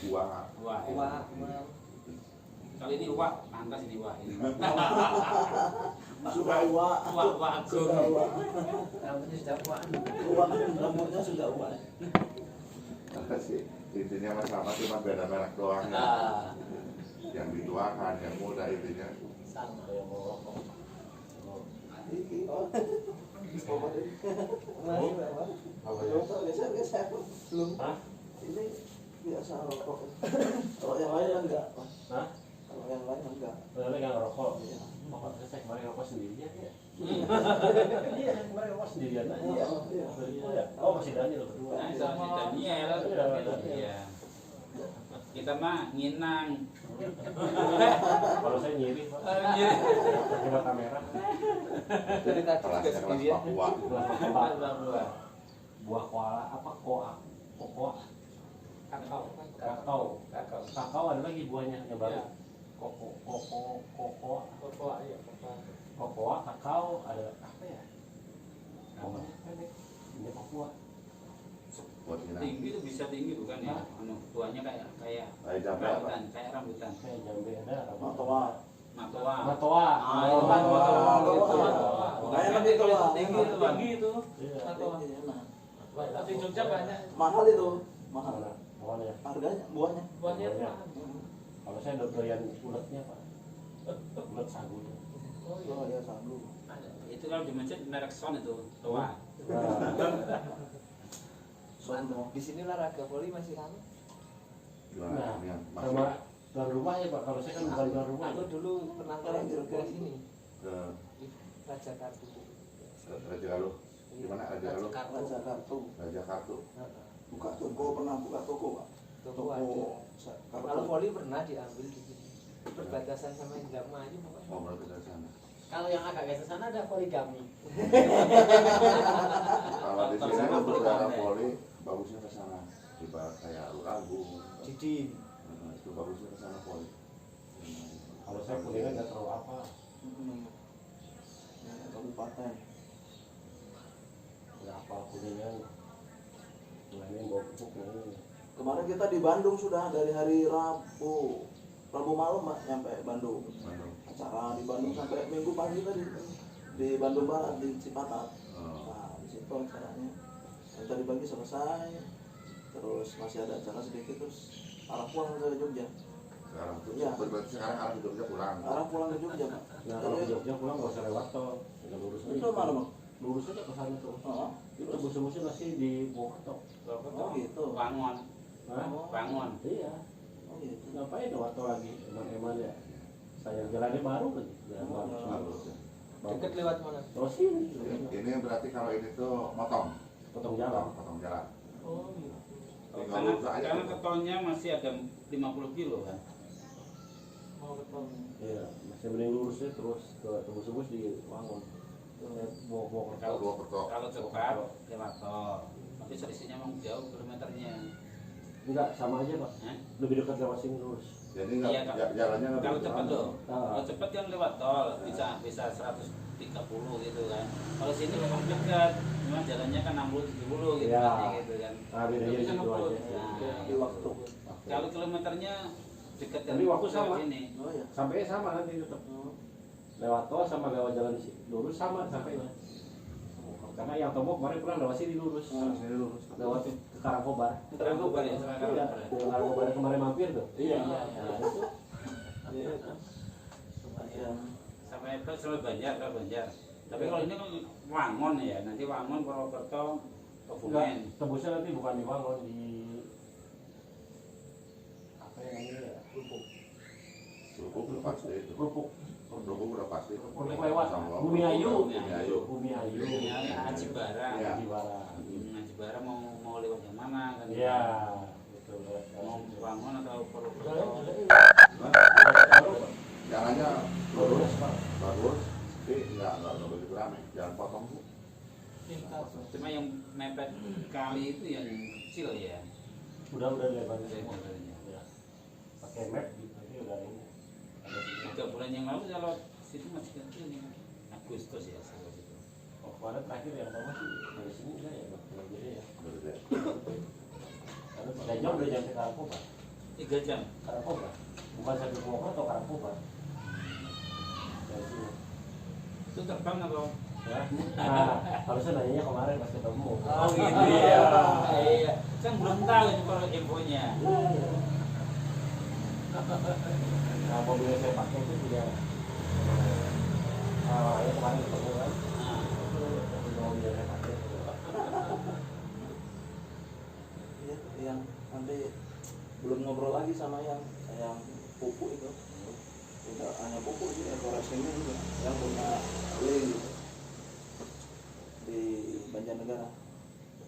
Uang. Kali ini uak, pantas ini uak ini. Sudah uak. Uak agung. Rambutnya sudah uak. Uak, rambutnya sudah uak. Sih, intinya sama cuma beda merek doang. Nah, Yang dituakan, yang muda intinya. sama yang mau rokok. Geser. Belum. Ini biasa rokok. Kalau yang lain enggak. Hah? Kalau yang lain enggak. Bener nggak ngerokok? Iya. Oh, saya kemarin ngerokok sendirian ya. Iya, kemarin ngerokok sendirian aja. Iya. Oh, ya. Oh, masih Daniel berdua. Nah, sama si Daniel. Iya. Kita mah nginang. Kalau saya nyiri, Pak. Pakai mata merah. Jadi tadi juga Kelasnya kelas sendirian. Papua. Buah koala apa koa? Kokoa. Kakao. Kakao ada lagi buahnya yang baru. Kokoa, kakao, ada apa ya? Namanya pendek. Ini Papua. Buat ini. Tinggi tuh bisa tinggi bukan ya? Anu, buahnya kayak Kayak jambe apa? rambutan, kayak rambutan. Kayak jambe ada. Matoa. Matoa. Matoa. Kayak lebih tua. Tinggi itu, Bang. itu. Iya. Di Jogja banyak. Mahal itu. Mahal. Buahnya ya. Harganya, buahnya. Buahnya Buahnya. mahal. Kalau saya doyan uletnya, Pak. Ulet sagunya. Oh ya sagu. Itu kalau di masjid merek Son itu, tua. Sono. Di sini olahraga voli masih rame. Gimana? Nah, Yang sama tuan rumah ya, Pak. Kalau saya kan bukan tuan rumah. Aku dulu pernah ke sini ke Raja Kartu. Raja Galuh. Gimana Raja Galuh? Raja Kartu. Raja Kartu. Buka toko, pernah buka toko, Pak. Toko ada. Kalau voli pernah diambil di sini. Perbatasan sama Indramayu pokoknya. Oh, berarti dari sana. Kalau yang agak ke sana ada poligami. Kalau di sini kan beberapa poli bagusnya ke sana. Coba kayak Ragu. Didi. Itu bagusnya ke sana poli. Kalau saya kuliahnya nggak terlalu apa. Kabupaten. Nggak apa kuliahnya. Kuliahnya bawa pupuk ini. Kemarin kita di Bandung sudah dari hari Rabu malam, Pak, nyampe Bandung. Acara di Bandung sampai Minggu pagi tadi di Bandung Barat di Cipatat. Nah, di situ acaranya. Yang tadi pagi selesai. Terus masih ada acara sedikit terus arah pulang ke Jogja. Sekarang tuh, Iya. berarti sekarang arah Jogja pulang. Arah pulang ke Jogja, Pak. Nah, kalau ke Jogja pulang nggak usah lewat tol, tinggal lurus aja. Itu mana, Bang? Lurus aja ke sana tuh. Oh, Itu bus-busnya masih di Purwokerto. oh gitu. Bangun. Hah? Bangun. Iya. Oh gitu. Ngapain lewat tol lagi? Emang ya. Saya jalannya baru lagi. Jalan baru. Bagus ya. Dekat lewat mana? Terus sini. Ini berarti kalau ini tuh motong. Potong jalan. Potong jalan. Oh gitu. Tinggal Karena lurus aja. ke tolnya masih ada 50 kilo kan. Mau ke tol. Iya. Masih mending lurusnya terus ke tebus-tebus di Wangun. Bawa Kalau dua petok. Kalau cepat lewat tol. Tapi selisihnya memang jauh kilometernya. Enggak, sama aja, Pak. Hah? Lebih dekat lewat sini lurus. Jadi Iya, jalannya nggak Kalau begitu cepat lama. tuh. Ah. Kalau cepat kan lewat tol bisa 130 gitu kan. Kalau sini memang dekat, cuma jalannya kan 60 70 gitu Ya. kan gitu kan. Nah, bedanya di situ aja. Nah, Di waktu. kalau kilometernya dekat Tapi waktu sama. sini. Oh ya. Sampainya sama nanti tetap. Lewat tol sama lewat jalan lurus sama sampainya. Karena yang Tombok kemarin pulang lewat sini lurus. Sini lurus. Lewat ke Karangkobar. Karangkobar ya, Iya, ke Karangkobar kemarin mampir tuh. Iya. Nah, itu. Iya. Sampai Banjar ke Banjar. Tapi kalau ini kan Wangon ya, nanti Wangon Purwokerto Kebumen. Tembusnya nanti bukan di Wangon, di apa yang namanya ya? Kerupuk udah pasti itu. Kerupuk. Kerupuk udah pasti. Kerupuk lewat. Sama Bumi Ayu. Bumi Ayu. Bumi Ayu. Ngaji Barang. Iya. Di Barang. Ngaji Barang mau lewat yang mana kan? Iya. Betul. Mau Wangon atau Purwokerto? Jalannya Lurus, Pak. bagus, tapi nggak begitu ramai. Jalan potong tuh. Cuma yang mepet kali itu yang kecil ya. Udah lebarnya Udah semua. lebarnya. Ya. Pakai map gitu aja udah ini. Ada di 3 bulan yang lalu saya lewat situ masih kecil nih. Agustus ya saya lewat situ. oh, kemarin terakhir yang tahu sih dari sini enggak ya, Pak. Jadi ya. Berbeda. Karena jauh udah nyampe Karangkobar. 3 jam. Karangkobar. Bukan sambil Bogor atau Karangkobar. Dari sini. Itu terbang atau? Ya. Nah, harusnya nanyanya kemarin pas ketemu. Oh gitu ya. Iya. Kan belum tahu ini kalau infonya. Nah, mobil yang saya pakai itu juga ya kemarin ketemu kan. Nah, Itu mobil yang saya pakai. Iya, yang nanti belum ngobrol lagi sama yang pupuk itu. Tidak hanya pupuk sih, ekorasinya juga yang punya link gitu di Banjarnegara.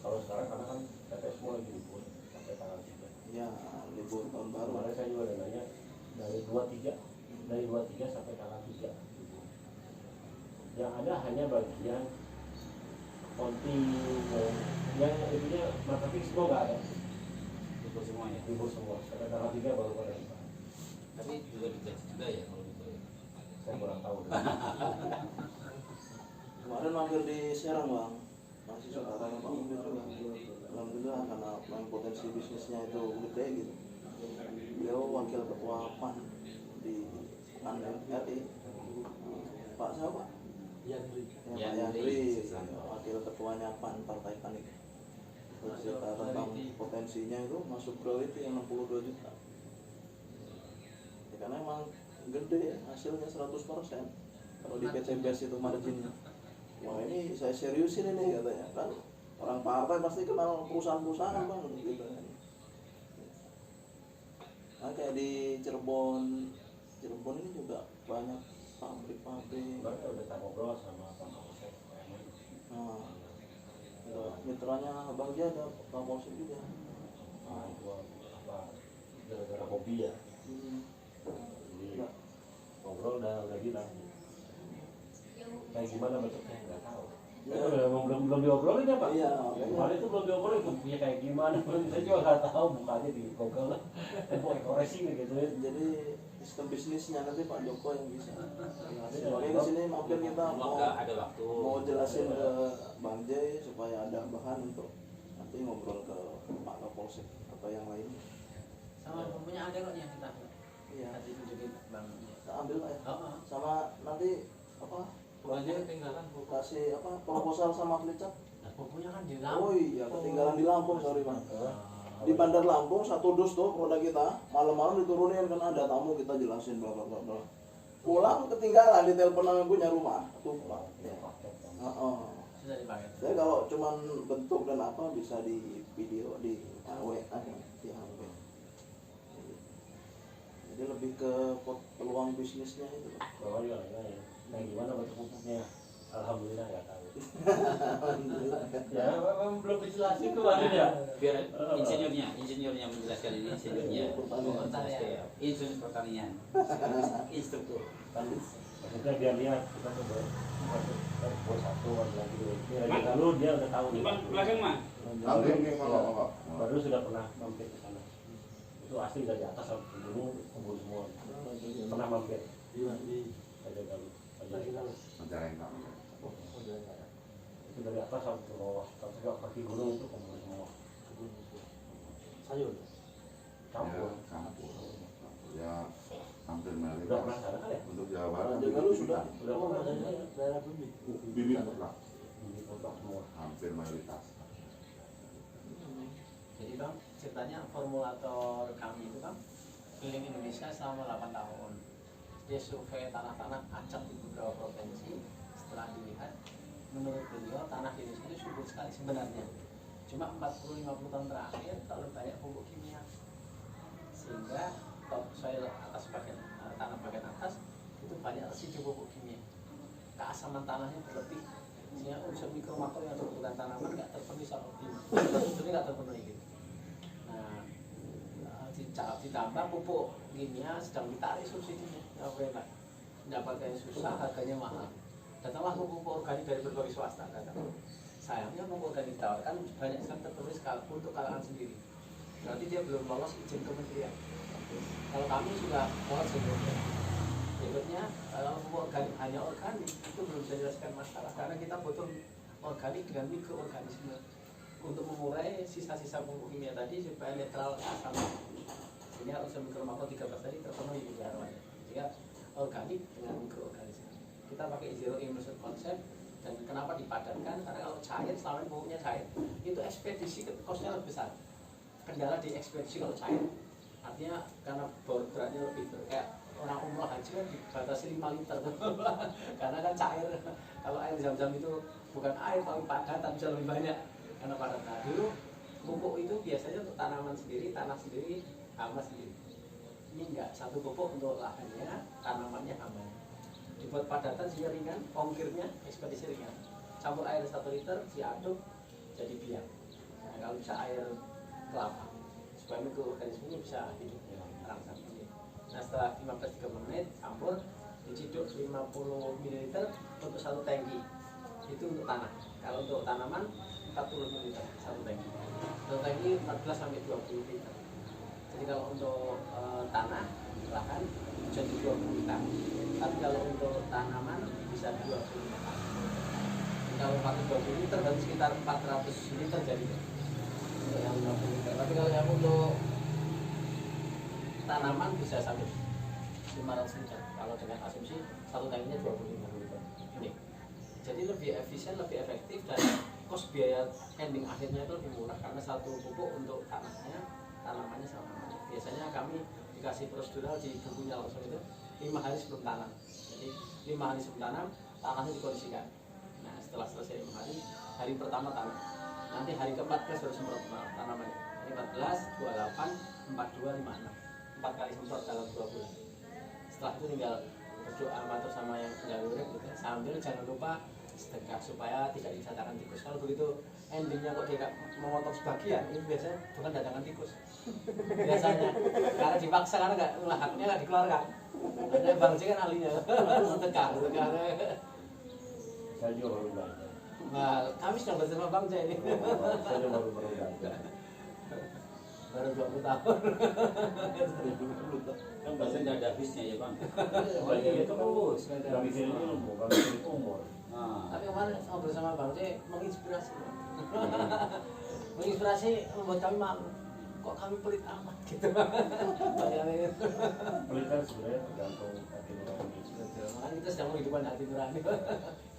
Kalau sekarang karena kan TTS semua lagi libur sampai tanggal 3. Ya, libur tahun baru. Kemarin saya juga ada nanya dari 23 sampai tanggal 3. Yang ada hanya bagian konti yang intinya marketing semua nggak ada. libur semua ya. Libur semua. Sampai tanggal 3 baru pada buka. Tapi juga digaji juga ya kalau gitu. Saya kurang tahu. Kemarin mampir di Serang bang, masih suka tanya Pak Mungkin juga. Alhamdulillah karena memang potensi bisnisnya itu gede gitu. Beliau wakil ketua PAN di PAN RI. Pak siapa? Yandri. Ya, Pak Yandri, wakil ketuanya PAN Partai Panik. Bercerita tentang potensinya itu masuk royalti yang 62 juta. Ya, karena emang gede ya, hasilnya 100%. Kalau di PCBS itu marginnya. Wah ini saya seriusin ini katanya kan orang partai pasti kenal perusahaan-perusahaan bang gitu kan. Nah kayak di Cirebon ini juga banyak pabrik-pabrik. Kemarin udah tak ngobrol sama Pak Kapolsek. Nah, mitranya Bang Jia ada Pak Polsek juga. Nah, itu apa gara-gara hobi ya. Jadi ngobrol udah bilang kayak gimana bentuknya nggak tahu. Ya. Belum diobrolin ya Pak? Iya. Kemarin itu belum diobrolin bentuknya kayak gimana. Saya juga nggak tahu, bukanya di Google. Mau racing gitu ya. Jadi sistem bisnisnya nanti Pak Joko yang bisa. Oke kesini mampir kita Semoga ada waktu. mau jelasin ke Bang Jai supaya ada bahan untuk nanti ngobrol ke Pak Kapolsek atau yang lain. Sama punya ada kok yang kita. Iya. Nanti tunjukin Bang. Kita ambil lah ya. Oh, Sama nanti apa? Bang Jai ketinggalan buku. Kasih apa proposal sama Flicat. Nah, bukunya kan di Oh Lampung. iya ketinggalan di Lampung sorry Bang. Ah, Di Bandar Lampung satu dus tuh produk kita malam-malam diturunin karena ada tamu kita jelasin bla bla bla bla. Pulang ketinggalan di telepon yang punya rumah lupa. Ya. Sudah dipakai. Saya kalau cuman bentuk dan apa bisa di video di WA di HP. Jadi lebih ke peluang bisnisnya itu. Bawa juga nanya, nah gimana bentuk pupuknya? Alhamdulillah nggak tahu. Ya memang belum dijelasin kemarin ya. Biar insinyurnya menjelaskan ini insinyurnya. Pertanian. Insinyur pertanian. Instruktur. Kan maksudnya biar lihat kita coba buat satu lagi dua. Lalu dia udah tahu nih. Depan belakang mah. Ini mau Baru sudah pernah mampir ke sana. Itu asli dari atas sampai gunung kumpul semua. Pernah mampir. Ada galuh. Menjarengka. Itu dari atas sampai ke bawah, sampai ke kaki gunung itu kumpul semua. Sayur. Campur. Campur. Ya hampir Udah mayoritas. pernah sana kan ya? Untuk Jawa Barat. Jawa Barat sudah. Udah pernah. Daerah bumi. Bibit mutlak. Ini kotak semua. Hampir mayoritas. Jadi Bang, ceritanya formulator kami itu Bang keliling Indonesia selama 8 tahun. Dia survei tanah-tanah acak di beberapa provinsi. Setelah dilihat, menurut beliau tanah di Indonesia itu subur sekali sebenarnya. Cuma 40-50 tahun terakhir terlalu banyak pupuk kimia. Sehingga top soil atas bagian tanah bagian atas itu banyak residu pupuk kimia. Keasaman tanahnya berlebih. Sehingga unsur mikro makro yang dibutuhkan tanaman nggak terpenuhi secara optimal. Unsurnya nggak terpenuhi gitu. Nah, ditambah pupuk kimia sedang ditarik subsidinya. Dapatnya susah, harganya mahal. Datanglah pupuk organik dari berbagai swasta. Sayangnya pupuk organik ditawarkan banyak sekali tertulis untuk kalangan sendiri. Berarti dia belum lolos izin kementerian. Kalau kami sudah lolos sebelumnya. Berikutnya, kalau pupuk organik hanya organik itu belum bisa dijelaskan masalah karena kita butuh organik dengan mikroorganisme untuk mengurai sisa-sisa pupuk kimia tadi supaya netral asam. Sehingga unsur mikro makro 13 tadi terpenuhi kebutuhannya. Sehingga organik dengan mikroorganisme. Kita pakai zero emission konsep. Dan kenapa dipadatkan? Karena kalau cair, selama ini pupuknya cair, itu ekspedisi kosnya lebih besar. Kendala di ekspedisi kalau cair. Artinya karena bor beratnya lebih kayak orang umroh haji kan dibatasi 5 liter. Karena kan cair. Kalau air zam-zam itu bukan air tapi padatan bisa lebih banyak karena padat. Nah, dulu pupuk itu biasanya untuk tanaman sendiri, tanah sendiri, hama sendiri. Ini enggak, satu pupuk untuk lahannya, tanamannya, hamanya. Dibuat padatan sehingga ringan, ongkirnya ekspedisi ringan. Campur air 1 liter, diaduk jadi biang. Nah, kalau bisa air kelapa, supaya mikroorganismenya bisa hidup rangsang. Nah, setelah 15-30 menit campur, diciduk 50 ml untuk 1 tangki. Itu untuk tanah. Kalau untuk tanaman 40 ml 1 tangki. Untuk tangki 14 sampai 20 liter. Jadi kalau untuk tanah, lahan jadi 20 liter. Tapi kalau untuk tanaman bisa 20 liter. Kalau pakai 20 liter berarti sekitar 400 liter jadi untuk yang 50 liter. Tapi kalau yang untuk tanaman bisa sampai 500 liter. Kalau dengan asumsi 1 tangkinya 25 liter. Ini. Jadi lebih efisien, lebih efektif dan kos biaya ending akhirnya itu lebih murah karena satu pupuk untuk tanahnya, tanamannya sama. Biasanya kami dikasih prosedural di bukunya langsung itu 5 hari sebelum tanam. Jadi 5 hari sebelum tanam, tanahnya dikondisikan. Nah, setelah selesai 5 hari, hari pertama tanam. Nanti hari ke-14 baru semprot tanamannya. Hari 14, 28, 42, 56. 4 kali semprot dalam 2 bulan. Setelah itu tinggal berdoa matur sama yang tinggal urip gitu. Sambil jangan lupa sedekah supaya tidak didatangkan tikus. Kalau begitu endingnya kok dia memotong sebagian, ini biasanya bukan datangan tikus. Biasanya karena dipaksa, karena nggak haknya nggak dikeluarkan. Karena Bang C kan ahlinya sedekah. Saya juga baru belajar. Nah, kami sedang bersama Bang C ini. Saya juga baru belajar. Baru 20 tahun. Kan bahasa nggak ada habisnya ya bang. Bagian itu kan lulus, kami ini ilmu, kami ini umur. Nah, Tapi kemarin ngobrol sama Bang C menginspirasi. Menginspirasi membuat kami malu. Kok kami pelit amat gitu. Pelit kan sebenarnya tergantung hati nurani. Makanya kita sedang menghidupkan hati nurani.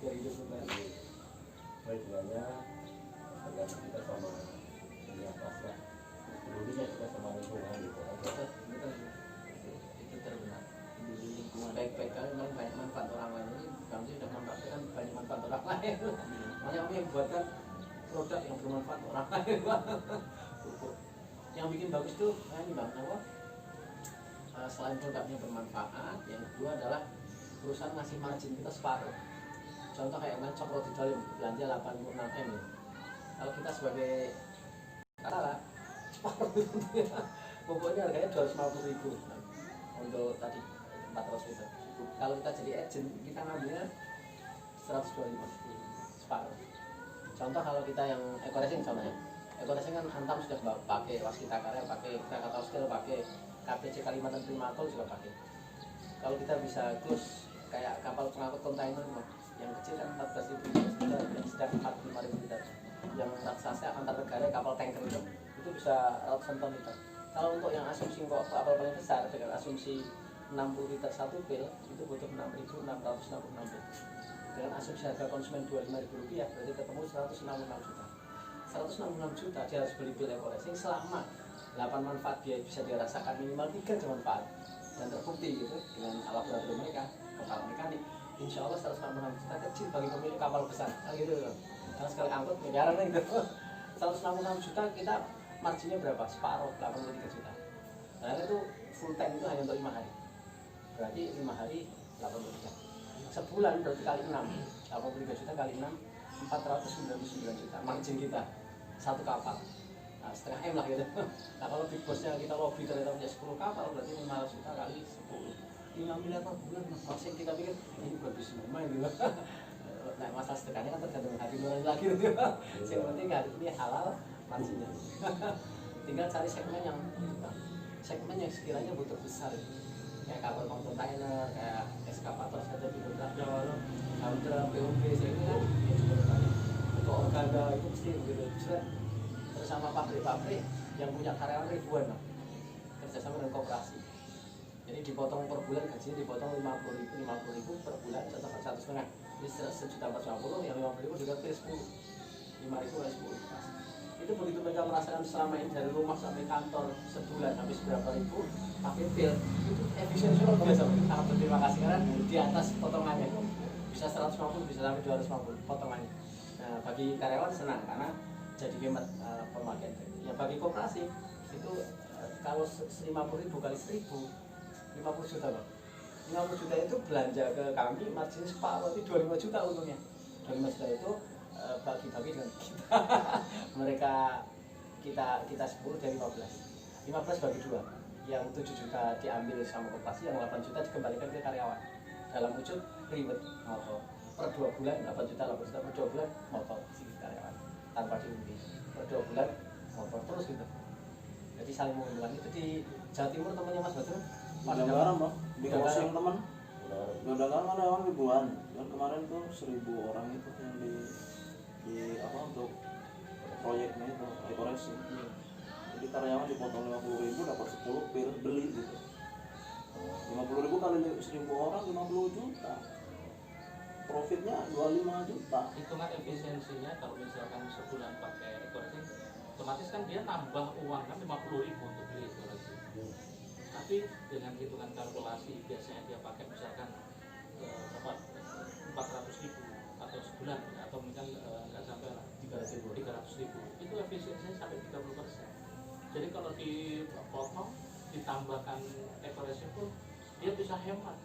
Biar hidup kembali. Baiknya tergantung kita sama dunia pasrah. Dulunya kita sama lingkungan gitu aja. Itu terbenar. Di lingkungan baik-baik kan memang banyak manfaat orang lain. Ini kami sudah mempraktikkan banyak manfaat orang lain. Makanya kami yang buatkan produk yang bermanfaat orang lain. Yang bikin bagus tuh ini bang, apa? Selain produknya bermanfaat, yang kedua adalah perusahaan ngasih margin kita separuh. Contoh kayak ngancok roti dalam belanja 86 M ya. Kalau kita sebagai katalah separuh pokoknya harganya 250.000 untuk tadi 400 liter. Kalau kita jadi agent, kita ngambilnya 125 separuh. Contoh kalau kita yang eco-racing contohnya. Eco-racing kan Antam sudah pakai, Waskita Karya pakai, Krakatau Steel pakai, KPC Kalimantan Primatol juga pakai. Kalau kita bisa close kayak kapal pengangkut kontainer yang kecil kan 14.000 liter, yang sedang 45.000 liter. Yang raksasa antar negara kapal tanker itu bisa ratusan ton liter. Kalau untuk yang asumsi kok kapal paling besar dengan asumsi 60 liter 1 pil itu butuh 6.666 pil. Dengan asumsi harga konsumen Rp25.000 berarti ketemu 166 juta. 166 juta dia harus beli pil eco-racing selama 8 manfaat dia bisa dirasakan minimal 3 manfaat dan terbukti gitu dengan laboratorium mereka kapal mekanik. Insya Allah 166 juta kecil bagi pemilik kapal besar kan gitu loh. Karena sekali angkut miliaran gitu. 166 juta kita marginnya berapa? Separuh 83 juta. Nah itu full tank itu hanya untuk 5 hari. Berarti 5 hari 80 juta. Sebulan berarti kali 6 83 juta kali 6 499 juta margin kita satu kapal. Nah, setengah M lah gitu. Nah kalau big bossnya kita lobby ternyata punya 10 kapal berarti 500 juta kali 10 5 miliar per bulan. Maksudnya kita pikir ini buat bisnis main gitu. Nah masalah sedekahnya kan tergantung hati nurani lagi gitu. Yang penting ini halal marginnya. Tinggal cari segmen yang segmen yang sekiranya butuh besar. Kayak kapal kontainer, kayak eskavator saja di Bogor, Hamdra, PUB, sehingga kan ya cukup banyak. Untuk organda itu mesti begitu. Terus sama pabrik-pabrik yang punya karyawan ribuan, kerjasama dengan koperasi. Jadi dipotong per bulan gajinya dipotong 50.000 per bulan, 1,5 jadi 1.450.000, yang 50.000 juga pilih 10, 5.000 kali 10. Itu begitu mereka merasakan selama ini dari rumah sampai kantor sebulan habis berapa ribu pakai pil, itu efisiensi luar biasa. Sangat berterima kasih karena di atas potongannya bisa 150 bisa sampai 250 potongannya. Nah, bagi karyawan senang karena jadi hemat pemakaian. Ya bagi koperasi itu kalau 50.000 kali 1.000 50 juta Bang. 50 juta itu belanja ke kami margin separuh itu 25 juta untungnya. 25 juta itu bagi-bagi dengan kita. Mereka kita 10 dari 15 bagi 2. Yang 7 juta diambil sama koperasi, yang 8 juta dikembalikan ke karyawan. Dalam wujud reward motor. Per 2 bulan 8 juta per 2 bulan motor si karyawan tanpa diundi. Per 2 bulan motor terus gitu. Jadi saling menguntungkan. Itu di Jawa Timur temannya Mas Badrun. Ada garam Bang, di closing teman. Udah garam ada orang ribuan. Dan kemarin tuh 1.000 orang itu yang di apa untuk proyeknya itu dekorasi. Jadi karyawan dipotong 50.000 dapat 10 pil beli gitu. 50.000 kali 1.000 orang 50 juta. Profitnya 25 juta. Hitungan efisiensinya kalau misalkan sebulan pakai dekorasi, otomatis kan dia nambah uang kan 50.000 untuk beli dekorasi. Tapi dengan hitungan kalkulasi biasanya dia pakai misalkan 400.000 atau sebulan atau mungkin nggak sampai 300.000 itu efisiensinya sampai 30%. Jadi kalau dipotong ditambahkan dekorasi pun dia bisa hemat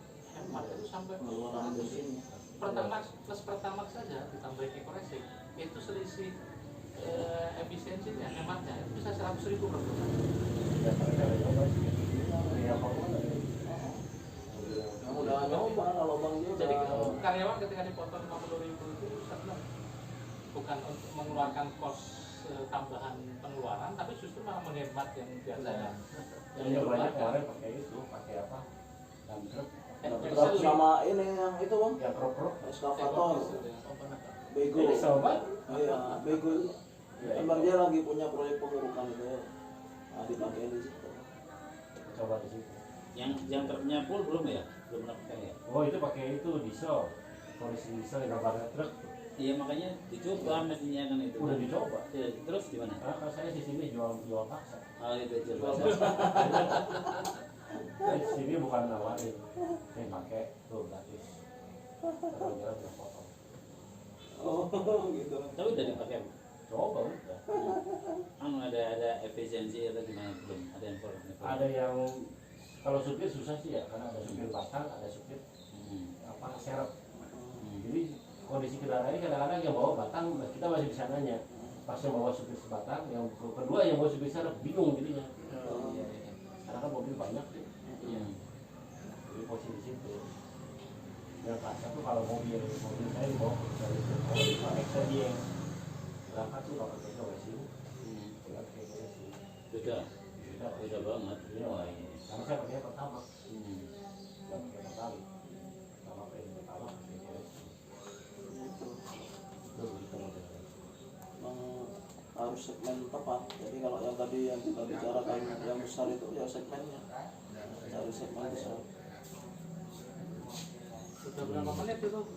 itu sampai pertamax saja ditambahin dekorasi itu selisih efisiensinya hematnya itu bisa 100.000 per bulan. Udah nyoba kalau Bang dia Jadi udah karyawan ketika dipotong 50.000 itu senang. Bukan untuk mengeluarkan kos tambahan pengeluaran, tapi justru malah menghemat yang biasanya. Yang banyak kemarin pakai itu, pakai apa? Dump truck. truk sama ini yang itu Bang, Ya krok-krok. eskavator, bego. Ini sobat. Iya, bego itu. Emang dia lagi punya proyek pengurukan itu. Nah, dipakai di situ. Coba di situ. Yang truknya full belum ya? Belum pernah pakai ya? Oh itu pakai itu diesel. Kondisi diesel yang gambarnya truk. Iya makanya dicoba mesinnya kan itu. Udah dicoba. Ya, terus gimana? Karena saya di sini jual paksa. Oh itu coba. Di sini bukan nawarin. Saya pakai tuh gratis. Kalau jalan udah potong. Oh, gitu. Tapi udah dipakai. Coba udah. Ada efisiensi atau gimana belum? Ada informasi? Ada yang kalau supir susah sih ya, karena ada supir batang, ada supir apa serep. Jadi kondisi kendaraannya kadang-kadang yang bawa batang kita masih bisa nanya. Pas yang bawa supir sebatang, yang kedua yang bawa supir serep bingung jadinya. Karena kan mobil banyak sih. Jadi posisi situ. Yang kasar tuh kalau mobil saya dibawa ke dari pakai dia berangkat tuh kalau kita ke sini, tinggal kayak gini sih. Beda banget. Iya, karena saya pakai pertama. Nggak pakai pertama. Pertama pakai pertama pakai gini. Itu begitu modelnya. Harus segmen tepat. Jadi kalau yang tadi yang kita bicarakan yang besar itu ya segmennya. Cari segmen besar. Sudah berapa menit itu?